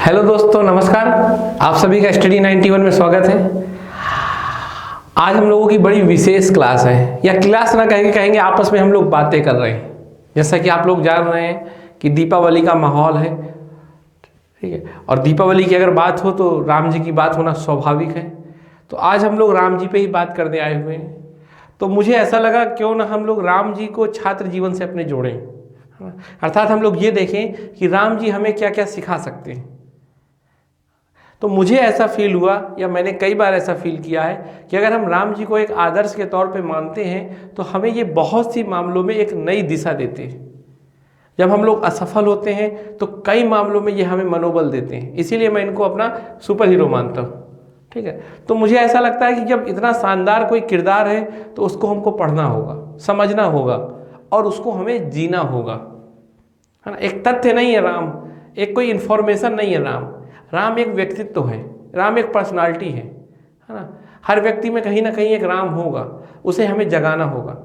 Hello दोस्तों, नमस्कार। आप सभी का स्टडी 91 में स्वागत है। आज हम लोगों की बड़ी विशेष क्लास है, या क्लास ना कहेंगे आपस में हम लोग बातें कर रहे हैं। जैसा कि आप लोग जान रहे हैं कि दीपावली का माहौल है, ठीक है। और दीपावली की अगर बात हो तो राम जी की बात होना स्वाभाविक है। तो आज हम लोग राम जी पे ही बात करने आए हुए हैं। तो मुझे ऐसा लगा क्यों ना हम लोग राम जी को छात्र जीवन से अपने जोड़ें, अर्थात हम लोग ये देखें कि राम जी हमें क्या क्या सिखा सकते हैं। तो मुझे ऐसा फील हुआ, या मैंने कई बार ऐसा फील किया है कि अगर हम राम जी को एक आदर्श के तौर पे मानते हैं तो हमें ये बहुत सी मामलों में एक नई दिशा देते हैं। जब हम लोग असफल होते हैं तो कई मामलों में ये हमें मनोबल देते हैं, इसीलिए मैं इनको अपना सुपर हीरो मानता हूँ, ठीक है। तो मुझे ऐसा लगता है कि जब इतना शानदार कोई किरदार है तो उसको हमको पढ़ना होगा, समझना होगा और उसको हमें जीना होगा, है ना। एक तथ्य नहीं है राम, एक कोई इन्फॉर्मेशन नहीं है राम एक व्यक्तित्व है, राम एक पर्सनालिटी है ना। हर व्यक्ति में कहीं ना कहीं एक राम होगा, उसे हमें जगाना होगा।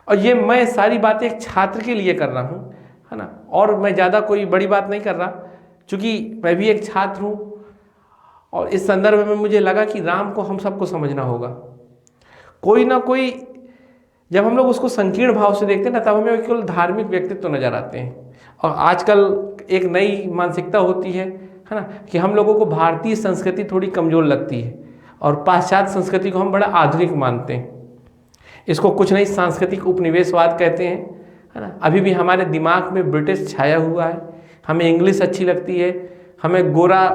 और ये मैं सारी बातें एक छात्र के लिए कर रहा हूँ, है ना। और मैं ज़्यादा कोई बड़ी बात नहीं कर रहा, क्योंकि मैं भी एक छात्र हूँ। और इस संदर्भ में मुझे लगा कि राम को हम सबको समझना होगा। कोई ना कोई, जब हम लोग उसको संकीर्ण भाव से देखते हैं ना, तब हमें केवल धार्मिक व्यक्तित्व नजर आते हैं। और आजकल एक नई मानसिकता होती है ना, कि हम लोगों को भारतीय संस्कृति थोड़ी कमज़ोर लगती है और पाश्चात्य संस्कृति को हम बड़ा आधुनिक मानते हैं। इसको कुछ नहीं सांस्कृतिक उपनिवेशवाद कहते हैं, है ना। अभी भी हमारे दिमाग में ब्रिटिश छाया हुआ है। हमें इंग्लिश अच्छी लगती है, हमें गोरा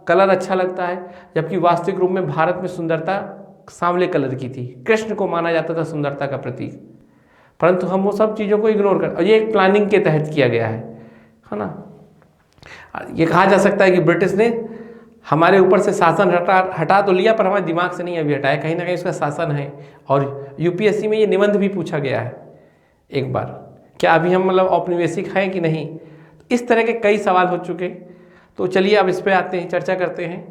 कलर अच्छा लगता है, जबकि वास्तविक रूप में भारत में सुंदरता सांवले कलर की थी। कृष्ण को माना जाता था सुंदरता का प्रतीक, परंतु हम वो सब चीज़ों को इग्नोर कर, और ये एक प्लानिंग के तहत किया गया है ना। ये कहा जा सकता है कि ब्रिटिश ने हमारे ऊपर से शासन हटा तो लिया, पर हमारे दिमाग से नहीं अभी हटाया। कहीं ना कहीं उसका शासन है। और यूपीएससी में ये निबंध भी पूछा गया है एक बार, क्या अभी हम मतलब औपनिवेशिक हैं कि नहीं। तो इस तरह के कई सवाल हो चुके। तो चलिए अब इस पर आते हैं, चर्चा करते हैं।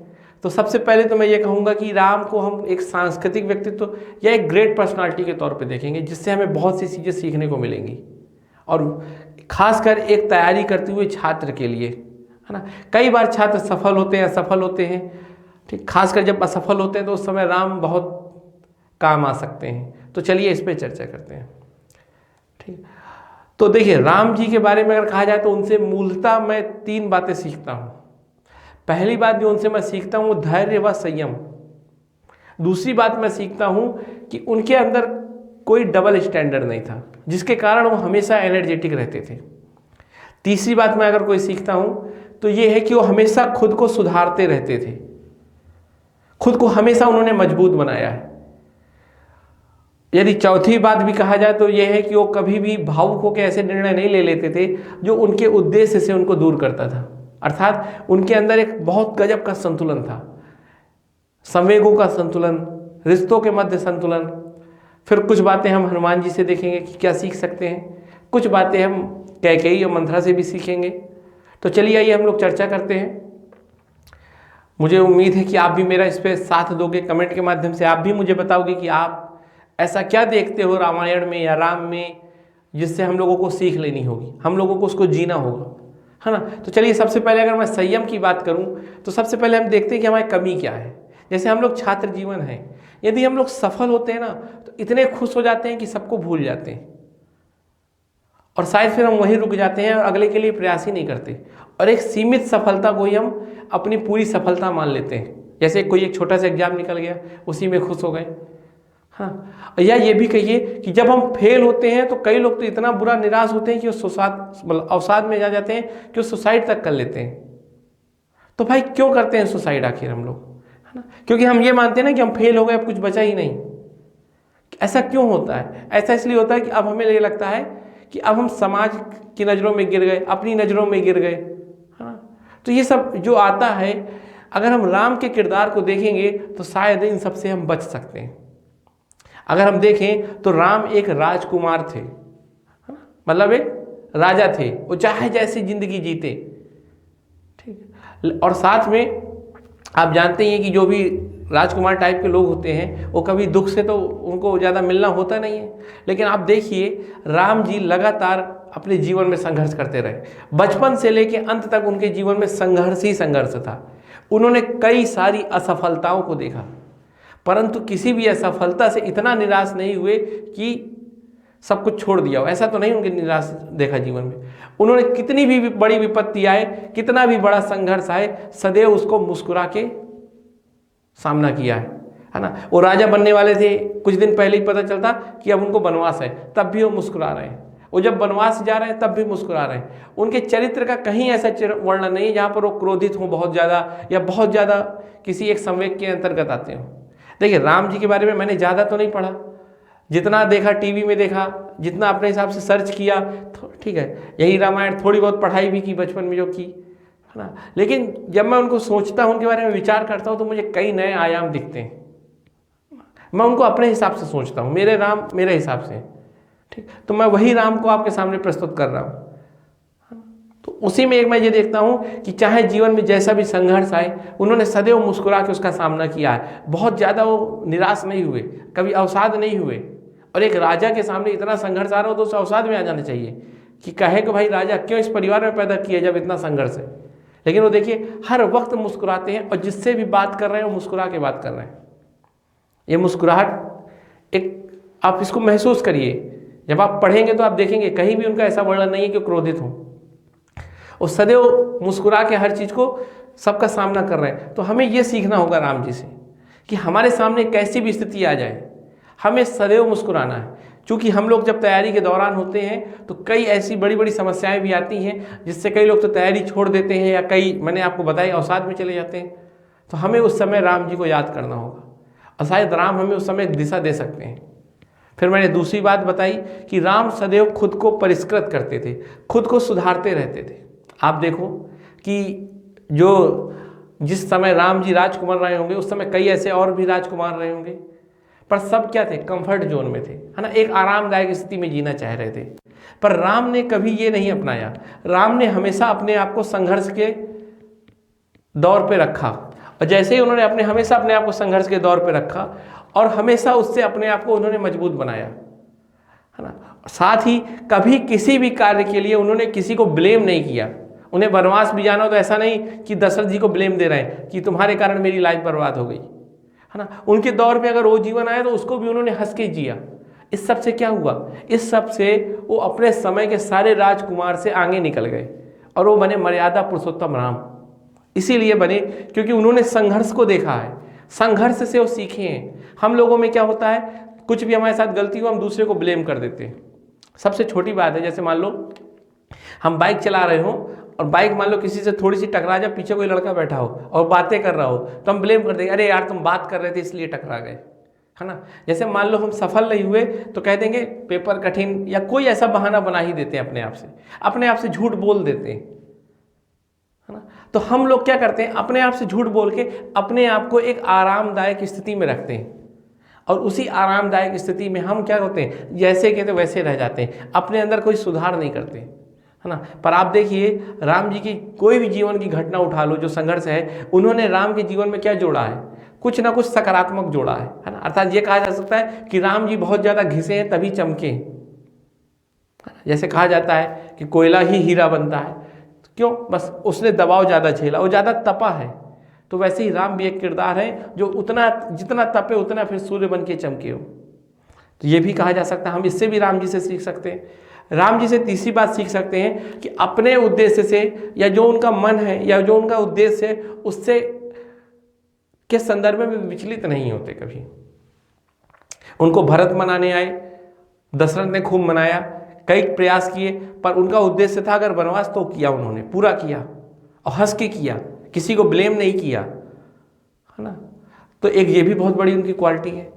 तो सबसे पहले तो मैं ये कहूँगा कि राम को हम एक सांस्कृतिक व्यक्तित्व या एक ग्रेट पर्सनालिटी के तौर पे देखेंगे, जिससे हमें बहुत सी चीज़ें सीखने को मिलेंगी। और खासकर एक तैयारी करते हुए छात्र के लिए, है ना। कई बार छात्र सफल होते हैं, असफल होते हैं, ठीक। खासकर जब असफल होते हैं तो उस समय राम बहुत काम आ सकते हैं। तो चलिए इस पर चर्चा करते हैं, ठीक। तो देखिए, राम जी के बारे में अगर कहा जाए तो उनसे मूलतः मैं 3 बातें सीखता हूँ। पहली बात जो उनसे मैं सीखता हूँ वो धैर्य व संयम। दूसरी बात मैं सीखता हूँ कि उनके अंदर कोई डबल स्टैंडर्ड नहीं था, जिसके कारण वो हमेशा एनर्जेटिक रहते थे। तीसरी बात मैं अगर कोई सीखता हूँ तो ये है कि वो हमेशा खुद को सुधारते रहते थे, खुद को हमेशा उन्होंने मजबूत बनाया है। यदि चौथी बात भी कहा जाए तो ये है कि वो कभी भी भावुक होकर ऐसे निर्णय नहीं ले लेते थे जो उनके उद्देश्य से उनको दूर करता था। अर्थात उनके अंदर एक बहुत गजब का संतुलन था, संवेगों का संतुलन, रिश्तों के मध्य संतुलन। फिर कुछ बातें हम हनुमान जी से देखेंगे कि क्या सीख सकते हैं, कुछ बातें हम कैकेयी और मंथरा से भी सीखेंगे। तो चलिए आइए हम लोग चर्चा करते हैं। मुझे उम्मीद है कि आप भी मेरा इस पर साथ दोगे, कमेंट के माध्यम से आप भी मुझे बताओगे कि आप ऐसा क्या देखते हो रामायण में या राम में, जिससे हम लोगों को सीख लेनी होगी, हम लोगों को उसको जीना होगा, है ना। तो चलिए सबसे पहले अगर मैं संयम की बात करूं तो सबसे पहले हम देखते हैं कि हमारी कमी क्या है। जैसे हम लोग छात्र जीवन है, यदि हम लोग सफल होते हैं ना तो इतने खुश हो जाते हैं कि सबको भूल जाते हैं, और शायद फिर हम वहीं रुक जाते हैं और अगले के लिए प्रयास ही नहीं करते, और एक सीमित सफलता को ही हम अपनी पूरी सफलता मान लेते हैं। जैसे कोई एक छोटा सा एग्जाम निकल गया, उसी में खुश हो गए, हाँ। या ये भी कहिए कि जब हम फेल होते हैं तो कई लोग तो इतना बुरा निराश होते हैं कि वो अवसाद में जा जाते हैं कि वो सुसाइड तक कर लेते हैं। तो भाई क्यों करते हैं सुसाइड आखिर हम लोग, है ना। क्योंकि हम ये मानते हैं ना कि हम फेल हो गए, अब कुछ बचा ही नहीं। ऐसा क्यों होता है? ऐसा इसलिए होता है कि अब हमें ये लगता है कि अब हम समाज की नज़रों में गिर गए, अपनी नज़रों में गिर गए, है ना। तो ये सब जो आता है, अगर हम राम के किरदार को देखेंगे तो शायद इन सब से हम बच सकते हैं। अगर हम देखें तो राम एक राजकुमार थे, है ना, मतलब एक राजा थे, वो चाहे जैसी जिंदगी जीते, ठीक। और साथ में आप जानते हैं कि जो भी राजकुमार टाइप के लोग होते हैं वो कभी दुख से तो उनको ज़्यादा मिलना होता नहीं है, लेकिन आप देखिए राम जी लगातार अपने जीवन में संघर्ष करते रहे। बचपन से लेकर अंत तक उनके जीवन में संघर्ष ही संघर्ष था। उन्होंने कई सारी असफलताओं को देखा, परंतु किसी भी असफलता से इतना निराश नहीं हुए कि सब कुछ छोड़ दिया हो। ऐसा तो नहीं उनके निराश देखा जीवन में। उन्होंने कितनी भी बड़ी विपत्ति आए, कितना भी बड़ा संघर्ष आए, सदैव उसको मुस्कुरा के सामना किया है ना। वो राजा बनने वाले थे, कुछ दिन पहले ही पता चलता कि अब उनको वनवास है, तब भी वो मुस्कुरा रहे हैं। वो जब वनवास जा रहे हैं तब भी मुस्कुरा रहे हैं। उनके चरित्र का कहीं ऐसा वर्णन नहीं है जहाँ पर वो क्रोधित हों बहुत ज़्यादा या बहुत ज़्यादा किसी एक संवेग के अंतर्गत आते हों। देखिए राम जी के बारे में मैंने ज़्यादा तो नहीं पढ़ा, जितना देखा टीवी में देखा, जितना अपने हिसाब से सर्च किया, ठीक है, यही रामायण, थोड़ी बहुत पढ़ाई भी की बचपन में जो की, है ना। लेकिन जब मैं उनको सोचता हूँ, उनके बारे में विचार करता हूँ, तो मुझे कई नए आयाम दिखते हैं। मैं उनको अपने हिसाब से सोचता हूँ, मेरे राम मेरे हिसाब से, ठीक। तो मैं वही राम को आपके सामने प्रस्तुत कर रहा हूँ। तो उसी में एक मैं ये देखता हूँ कि चाहे जीवन में जैसा भी संघर्ष आए, उन्होंने सदैव मुस्कुरा के उसका सामना किया है। बहुत ज़्यादा वो निराश नहीं हुए, कभी अवसाद नहीं हुए। और एक राजा के सामने इतना संघर्ष आ रहा हो तो उसे अवसाद में आ जाना चाहिए कि कहे कि भाई राजा क्यों इस परिवार में पैदा किया जब इतना संघर्ष है। लेकिन वो देखिए हर वक्त मुस्कुराते हैं, और जिससे भी बात कर रहे हैं वो मुस्कुरा के बात कर रहे हैं। ये मुस्कुराहट एक आप इसको महसूस करिए, जब आप पढ़ेंगे तो आप देखेंगे कहीं भी उनका ऐसा वर्णन नहीं है कि क्रोधित हो। और सदैव मुस्कुरा के हर चीज़ को सबका सामना कर रहे हैं। तो हमें ये सीखना होगा राम जी से कि हमारे सामने कैसी भी स्थिति आ जाए, हमें सदैव मुस्कुराना है। क्योंकि हम लोग जब तैयारी के दौरान होते हैं तो कई ऐसी बड़ी बड़ी समस्याएं भी आती हैं जिससे कई लोग तो तैयारी छोड़ देते हैं, या कई मैंने आपको बताया अवसाद में चले जाते हैं। तो हमें उस समय राम जी को याद करना होगा, और शायद राम हमें उस समय दिशा दे सकते हैं। फिर मैंने दूसरी बात बताई कि राम सदैव खुद को परिष्कृत करते थे, खुद को सुधारते रहते थे। आप देखो कि जिस समय राम जी राजकुमार रहे होंगे उस समय कई ऐसे और भी राजकुमार रहे होंगे, पर सब क्या थे, कंफर्ट जोन में थे, है ना, एक आरामदायक स्थिति में जीना चाह रहे थे। पर राम ने कभी ये नहीं अपनाया। राम ने हमेशा अपने आप को संघर्ष के दौर पे रखा, और जैसे ही उन्होंने हमेशा अपने आप को संघर्ष के दौर पे रखा और हमेशा उससे अपने आप को उन्होंने मजबूत बनाया, है ना। साथ ही कभी किसी भी कार्य के लिए उन्होंने किसी को ब्लेम नहीं किया। उन्हें वनवास भी जाना हो तो ऐसा नहीं कि दशरथ जी को ब्लेम दे रहे हैं कि तुम्हारे कारण मेरी लाइफ बर्बाद हो गई, है ना। उनके दौर पे अगर वो जीवन आया तो उसको भी उन्होंने हंस के जिया। इस सब से क्या हुआ, इस सब से वो अपने समय के सारे राजकुमार से आगे निकल गए और वो बने मर्यादा पुरुषोत्तम राम। इसीलिए बने क्योंकि उन्होंने संघर्ष को देखा है, संघर्ष से वो सीखे हैं। हम लोगों में क्या होता है, कुछ भी हमारे साथ गलती हो हम दूसरे को ब्लेम कर देते हैं। सबसे छोटी बात है, जैसे मान लो हम बाइक चला रहे हो और बाइक मान लो किसी से थोड़ी सी टकरा जाए, पीछे कोई लड़का बैठा हो और बातें कर रहा हो तो हम ब्लेम कर देंगे, अरे यार तुम बात कर रहे थे इसलिए टकरा गए, है ना। जैसे मान लो हम सफल नहीं हुए तो कह देंगे पेपर कठिन, या कोई ऐसा बहाना बना ही देते हैं, अपने आप से झूठ बोल देते हैं, है ना। तो हम लोग क्या करते हैं, अपने आप से झूठ बोल के अपने आप को एक आरामदायक स्थिति में रखते हैं, और उसी आरामदायक स्थिति में हम क्या होते हैं, जैसे कहते वैसे रह जाते हैं, अपने अंदर कोई सुधार नहीं करते, है ना। पर आप देखिए राम जी की कोई भी जीवन की घटना उठा लो जो संघर्ष है, उन्होंने राम के जीवन में क्या जोड़ा है, कुछ ना कुछ सकारात्मक जोड़ा है ना। अर्थात ये कहा जा सकता है कि राम जी बहुत ज़्यादा घिसे हैं तभी चमके। जैसे कहा जाता है कि कोयला ही हीरा बनता है, क्यों, बस उसने दबाव ज़्यादा झेला, वो ज़्यादा तपा है। तो वैसे ही राम भी एक किरदार है जो जितना तपे उतना फिर सूर्य बन के चमके हो। तो ये भी कहा जा सकता है, हम इससे भी राम जी से सीख सकते हैं। राम जी से तीसरी बात सीख सकते हैं कि अपने उद्देश्य से, या जो उनका मन है या जो उनका उद्देश्य है, उससे के संदर्भ में विचलित नहीं होते कभी। उनको भरत मनाने आए, दशरथ ने खूब मनाया, कई प्रयास किए, पर उनका उद्देश्य था अगर वनवास तो किया, उन्होंने पूरा किया और हंस के किया, किसी को ब्लेम नहीं किया, है ना। तो एक ये भी बहुत बड़ी उनकी क्वालिटी है।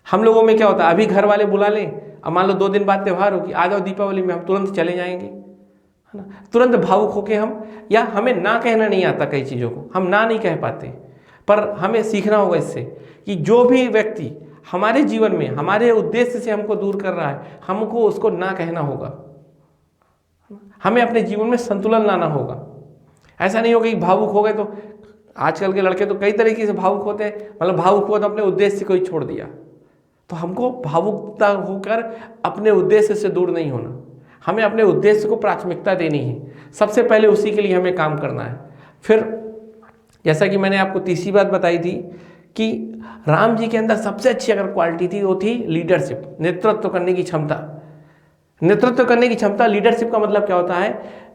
हम लोगों में क्या होता है, अभी घर वाले बुला लें, अब मान लो 2 दिन बाद त्यौहार होगी, आ जाओ दीपावली में, हम तुरंत चले जाएंगे, है ना। तुरंत भावुक होके हम, या हमें ना कहना नहीं आता, कई चीज़ों को हम ना नहीं कह पाते। पर हमें सीखना होगा इससे कि जो भी व्यक्ति हमारे जीवन में हमारे उद्देश्य से हमको दूर कर रहा है, हमको उसको ना कहना होगा। हमें अपने जीवन में संतुलन लाना होगा। ऐसा नहीं होगा कि भावुक हो गए तो आजकल के लड़के तो कई तरीके से भावुक होते हैं, मतलब भावुक हुआ तो अपने उद्देश्य को ही छोड़ दिया। तो हमको भावुकता होकर अपने उद्देश्य से दूर नहीं होना, हमें अपने उद्देश्य को प्राथमिकता देनी है, सबसे पहले उसी के लिए हमें काम करना है। फिर जैसा कि मैंने आपको तीसरी बात बताई थी कि राम जी के अंदर सबसे अच्छी अगर क्वालिटी थी वो थी लीडरशिप, नेतृत्व करने की क्षमता। नेतृत्व करने की क्षमता, लीडरशिप का मतलब क्या होता है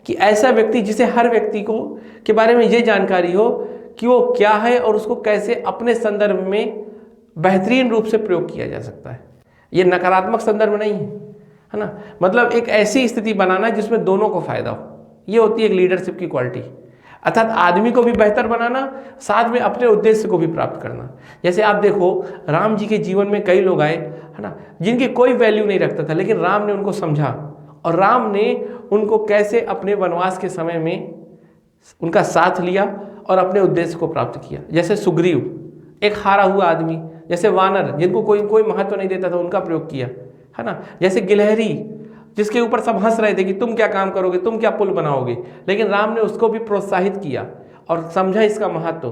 कि ऐसा व्यक्ति जिसे हर व्यक्ति को के बारे में ये जानकारी हो कि वो क्या है और उसको कैसे अपने संदर्भ में बेहतरीन रूप से प्रयोग किया जा सकता है। ये नकारात्मक संदर्भ नहीं है ना, मतलब एक ऐसी स्थिति बनाना जिसमें दोनों को फायदा हो, ये होती है एक लीडरशिप की क्वालिटी। अर्थात आदमी को भी बेहतर बनाना, साथ में अपने उद्देश्य को भी प्राप्त करना। जैसे आप देखो राम जी के जीवन में कई लोग आए है ना, जिनकी कोई वैल्यू नहीं रखता था, लेकिन राम ने उनको समझा और राम ने उनको कैसे अपने वनवास के समय में उनका साथ लिया और अपने उद्देश्य को प्राप्त किया। जैसे सुग्रीव, एक हारा हुआ आदमी, जैसे वानर जिनको कोई महत्व नहीं देता था, उनका प्रयोग किया है ना। जैसे गिलहरी जिसके ऊपर सब हंस रहे थे कि तुम क्या काम करोगे, तुम क्या पुल बनाओगे, लेकिन राम ने उसको भी प्रोत्साहित किया और समझा इसका महत्व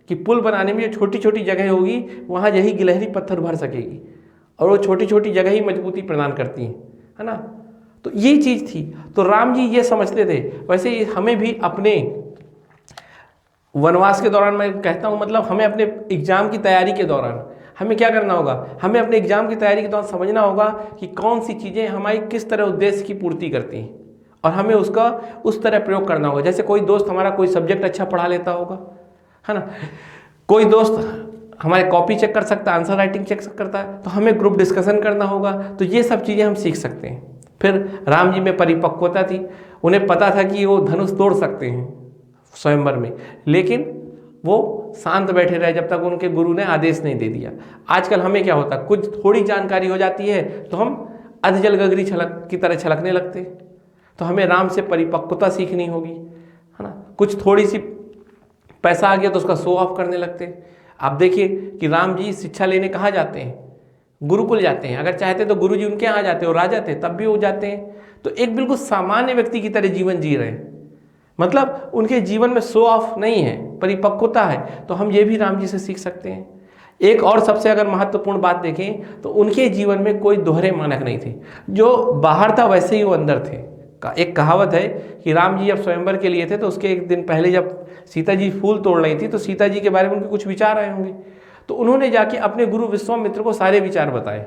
कि पुल बनाने में जो छोटी छोटी जगह होगी वहाँ यही गिलहरी पत्थर भर सकेगी और वो छोटी छोटी जगह ही मजबूती प्रदान करती हैं, है ना। तो ये चीज़ थी, तो राम जी ये समझते थे। वैसे ही हमें भी अपने वनवास के दौरान, मैं कहता हूँ मतलब हमें अपने एग्जाम की तैयारी के दौरान हमें क्या करना होगा, हमें अपने एग्जाम की तैयारी के दौरान समझना होगा कि कौन सी चीज़ें हमारी किस तरह उद्देश्य की पूर्ति करती हैं और हमें उसका उस तरह प्रयोग करना होगा। जैसे कोई दोस्त हमारा कोई सब्जेक्ट अच्छा पढ़ा लेता होगा, है ना, कोई दोस्त हमारे कॉपी चेक कर सकता है, आंसर राइटिंग चेक करता है, तो हमें ग्रुप डिस्कशन करना होगा। तो ये सब चीज़ें हम सीख सकते हैं। फिर राम जी में परिपक्वता थी, उन्हें पता था कि वो धनुष तोड़ सकते हैं स्वयंवर में, लेकिन वो शांत बैठे रहे जब तक उनके गुरु ने आदेश नहीं दे दिया। आजकल हमें क्या होता है, कुछ थोड़ी जानकारी हो जाती है तो हम अधजल गगरी छलक की तरह छलकने लगते। तो हमें राम से परिपक्वता सीखनी होगी, है ना। कुछ थोड़ी सी पैसा आ गया तो उसका शो ऑफ करने लगते। आप देखिए कि राम जी शिक्षा लेने कहाँ जाते हैं, गुरुकुल जाते हैं। अगर चाहते तो गुरु जी उनके यहाँ जाते और राजा थे तब भी वो जाते हैं। तो एक बिल्कुल सामान्य व्यक्ति की तरह जीवन जी रहे हैं, मतलब उनके जीवन में शो ऑफ नहीं है, परिपक्वता है। तो हम ये भी राम जी से सीख सकते हैं। एक और सबसे अगर महत्वपूर्ण बात देखें तो उनके जीवन में कोई दोहरे मानक नहीं थे, जो बाहर था वैसे ही वो अंदर थे। एक कहावत है कि राम जी जब स्वयंवर के लिए थे तो उसके एक दिन पहले जब सीता जी फूल तोड़ रही थी तो सीता जी के बारे में उनके कुछ विचार आए होंगे, तो उन्होंने जाके अपने गुरु विश्वामित्र को सारे विचार बताए।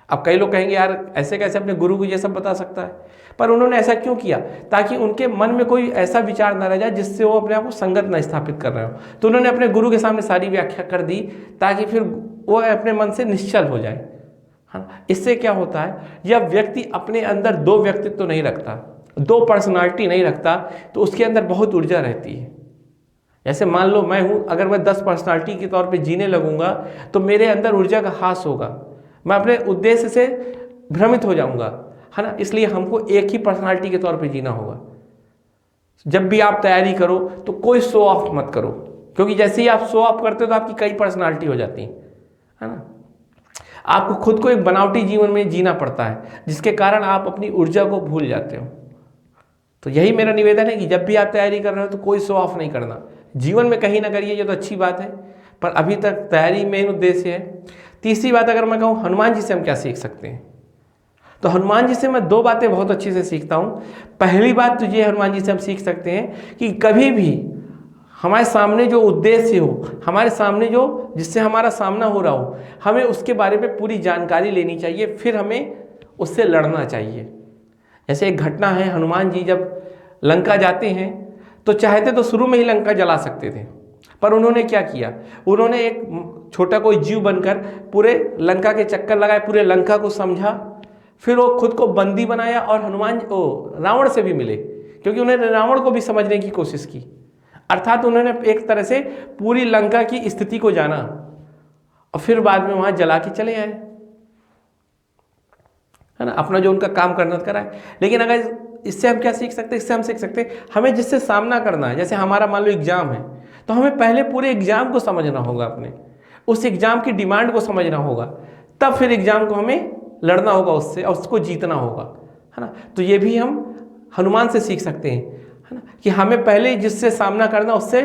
अब कई लोग कहेंगे यार ऐसे कैसे अपने गुरु को ये सब बता सकता है, पर उन्होंने ऐसा क्यों किया, ताकि उनके मन में कोई ऐसा विचार न रह जाए जिससे वो अपने आप को संगत न स्थापित कर रहे हो। तो उन्होंने अपने गुरु के सामने सारी व्याख्या कर दी ताकि फिर वो अपने मन से निश्चल हो जाए। हाँ, इससे क्या होता है, जब व्यक्ति अपने अंदर दो व्यक्तित्व तो नहीं रखता, दो पर्सनालिटी नहीं रखता, तो उसके अंदर बहुत ऊर्जा रहती है। जैसे मान लो मैं हूँ, अगर मैं 10 पर्सनालिटी के तौर पे जीने लगूंगा तो मेरे अंदर ऊर्जा का ह्रास होगा, मैं अपने उद्देश्य से भ्रमित हो जाऊंगा, है ना। इसलिए हमको एक ही पर्सनालिटी के तौर पे जीना होगा। जब भी आप तैयारी करो तो कोई शो ऑफ मत करो, क्योंकि जैसे ही आप शो ऑफ करते हो तो आपकी कई पर्सनालिटी हो जाती है ना। आपको खुद को एक बनावटी जीवन में जीना पड़ता है, जिसके कारण आप अपनी ऊर्जा को भूल जाते हो। तो यही मेरा निवेदन है कि जब भी आप तैयारी कर रहे हो तो कोई शो ऑफ नहीं करना, जीवन में कहीं ना करिए, ये तो अच्छी बात है, पर अभी तक तैयारी मेन उद्देश्य है। तीसरी बात अगर मैं कहूँ हनुमान जी से हम क्या सीख सकते हैं, तो हनुमान जी से मैं 2 बातें बहुत अच्छे से सीखता हूँ। पहली बात तो ये हनुमान जी से हम सीख सकते हैं कि कभी भी हमारे सामने जो उद्देश्य हो, हमारे सामने जो जिससे हमारा सामना हो रहा हो, हमें उसके बारे में पूरी जानकारी लेनी चाहिए, फिर हमें उससे लड़ना चाहिए। जैसे एक घटना है, हनुमान जी जब लंका जाते हैं तो चाहते तो शुरू में ही लंका जला सकते थे, पर उन्होंने क्या किया, उन्होंने एक छोटा कोई जीव बनकर पूरे लंका के चक्कर लगाए, पूरे लंका को समझा, फिर वो खुद को बंदी बनाया और रावण से भी मिले, क्योंकि उन्होंने रावण को भी समझने की कोशिश की। अर्थात उन्होंने एक तरह से पूरी लंका की स्थिति को जाना और फिर बाद में वहां जला के चले आए, है ना, अपना जो उनका काम करना कराए। लेकिन अगर इससे हम क्या सीख सकते हैं, इससे हम सीख सकते हैं हमें जिससे सामना करना है। जैसे हमारा मान लो एग्जाम है, तो हमें पहले पूरे एग्जाम को समझना होगा, अपने उस एग्जाम की डिमांड को समझना होगा, तब फिर एग्जाम को हमें लड़ना होगा उससे और उसको जीतना होगा, है ना। तो ये भी हम हनुमान से सीख सकते हैं, है ना, कि हमें पहले जिससे सामना करना उससे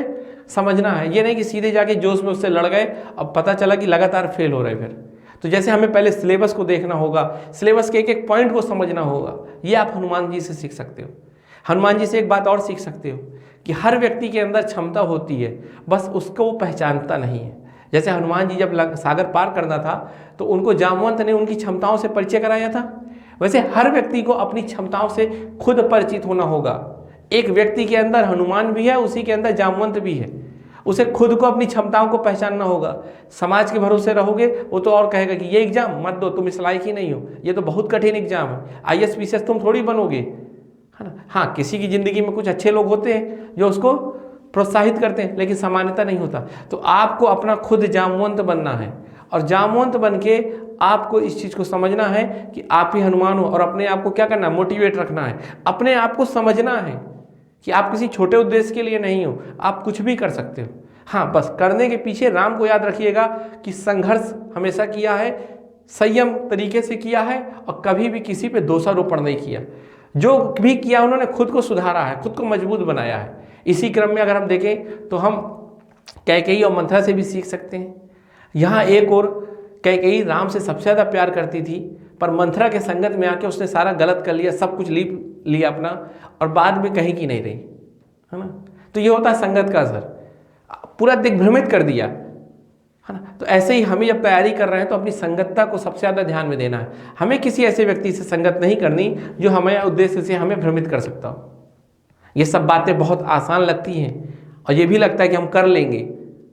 समझना है। ये नहीं कि सीधे जाके जोश में उससे लड़ गए, अब पता चला कि लगातार फेल हो रहे फिर। तो जैसे हमें पहले सिलेबस को देखना होगा, सिलेबस के एक एक पॉइंट को समझना होगा। ये आप हनुमान जी से सीख सकते हो। हनुमान जी से एक बात और सीख सकते हो कि हर व्यक्ति के अंदर क्षमता होती है, बस उसको वो पहचानता नहीं है। जैसे हनुमान जी जब सागर पार करना था तो उनको जामवंत ने उनकी क्षमताओं से परिचय कराया था, वैसे हर व्यक्ति को अपनी क्षमताओं से खुद परिचित होना होगा। एक व्यक्ति के अंदर हनुमान भी है, उसी के अंदर जामवंत भी है, उसे खुद को अपनी क्षमताओं को पहचानना होगा। समाज के भरोसे रहोगे वो तो और कहेगा कि ये एग्जाम मत दो, तुम इस लायक ही नहीं हो, ये तो बहुत कठिन एग्जाम है, IAS PCS तुम थोड़ी बनोगे, है ना। हाँ, किसी की ज़िंदगी में कुछ अच्छे लोग होते हैं जो उसको प्रोत्साहित करते हैं, लेकिन सामान्यता नहीं होता। तो आपको अपना खुद जामवंत बनना है, और जामवंत बन के आपको इस चीज़ को समझना है कि आप ही हनुमान हो, और अपने आप को क्या करना है, मोटिवेट रखना है, अपने आप को समझना है कि आप किसी छोटे उद्देश्य के लिए नहीं हो, आप कुछ भी कर सकते हो। हाँ, बस करने के पीछे राम को याद रखिएगा कि संघर्ष हमेशा किया है, संयम तरीके से किया है, और कभी भी किसी पे दोषारोपण नहीं किया। जो भी किया उन्होंने खुद को सुधारा है, खुद को मजबूत बनाया है। इसी क्रम में अगर हम देखें तो हम कैकेयी और मंथरा से भी सीख सकते हैं। यहाँ एक और कैकेयी राम से सबसे ज़्यादा प्यार करती थी, पर मंथरा के संगत में आके उसने सारा गलत कर लिया, सब कुछ लीप लिया अपना, और बाद में कहीं की नहीं रही, है ना। तो ये होता है संगत का असर, पूरा दिग्भ्रमित कर दिया, है ना। तो ऐसे ही हमें जब तैयारी कर रहे हैं तो अपनी संगतता को सबसे ज़्यादा ध्यान में देना है। हमें किसी ऐसे व्यक्ति से संगत नहीं करनी जो हमें उद्देश्य से हमें भ्रमित कर सकता हो। ये सब बातें बहुत आसान लगती हैं और ये भी लगता है कि हम कर लेंगे,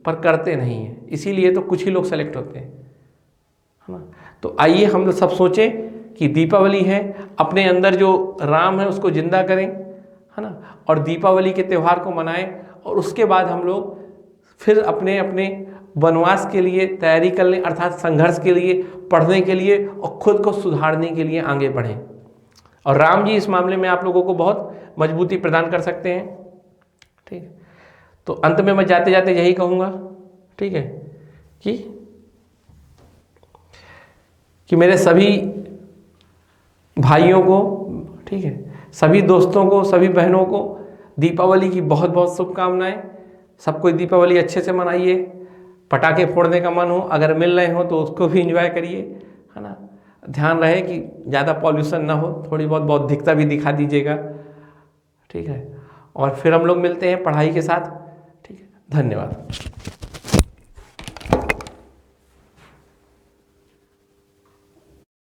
पर करते नहीं हैं, इसीलिए तो कुछ ही लोग सेलेक्ट होते हैं, है ना। तो आइए हम लोग सब सोचें कि दीपावली है, अपने अंदर जो राम है उसको जिंदा करें, है ना, और दीपावली के त्यौहार को मनाएं, और उसके बाद हम लोग फिर अपने अपने वनवास के लिए तैयारी कर लें, अर्थात संघर्ष के लिए, पढ़ने के लिए और खुद को सुधारने के लिए आगे बढ़ें। और राम जी इस मामले में आप लोगों को बहुत मजबूती प्रदान कर सकते हैं, ठीक है। तो अंत में मैं जाते जाते यही कहूँगा, ठीक है, कि मेरे सभी भाइयों को, ठीक है, सभी दोस्तों को, सभी बहनों को दीपावली की बहुत बहुत शुभकामनाएं। सब कोई दीपावली अच्छे से मनाइए, पटाखे फोड़ने का मन हो, अगर मिल रहे हो तो उसको भी एंजॉय करिए, है ना। ध्यान रहे कि ज़्यादा पॉल्यूशन ना हो, थोड़ी बहुत बौद्धिकता भी दिखा दीजिएगा, ठीक है। और फिर हम लोग मिलते हैं पढ़ाई के साथ, ठीक है। धन्यवाद।